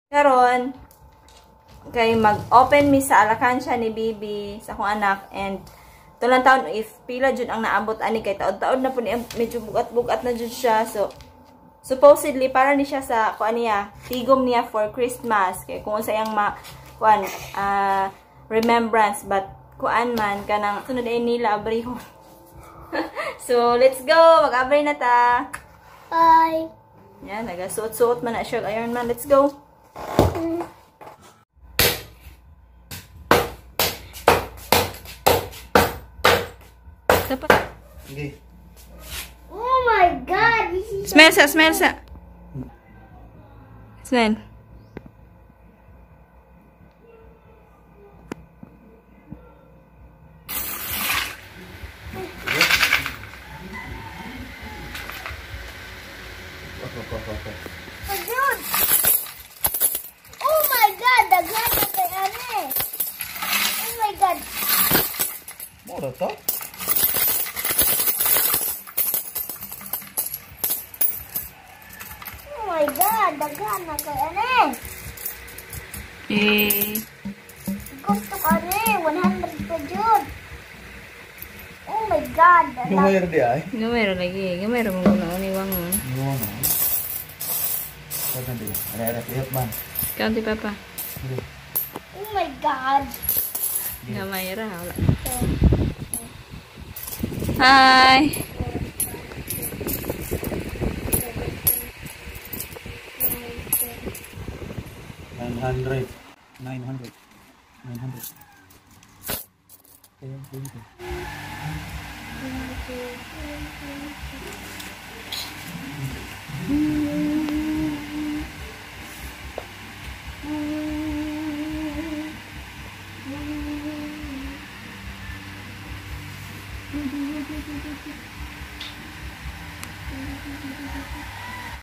Karon kay mag-open mi sa alakansya ni Bibi sa akong anak and tulang taon if pila jud ang naabot ani kay taod-taod na po ni medyo bugat-bugat na jud siya. So supposedly para ni siya sa kuan niya tigom niya for Christmas kay kung unsa yang remembrance but kuan man kanang sunod ay nila abrihon. So let's go, mag-abray na ta. Bye. Yan, nagasuot-suot man na siya Iron Man. Let's go. Okay. Oh my God, this is Smell sa, smell sa. Smell. good. Oh my God, daghan na kay ane. Oh my God. Mura to? Oh my God, daghan na kay ane. Gusto ka ane, 100 pa jud. Oh my God. Gamay ra di ay. Gamay ra lagi. Gamay ra mong guna ni wangon. No. Pwede din. Ara tiyot man. Kaunti papa. Oh my God. Gamay ra. Wala. Hi. $900. Ayan, dito.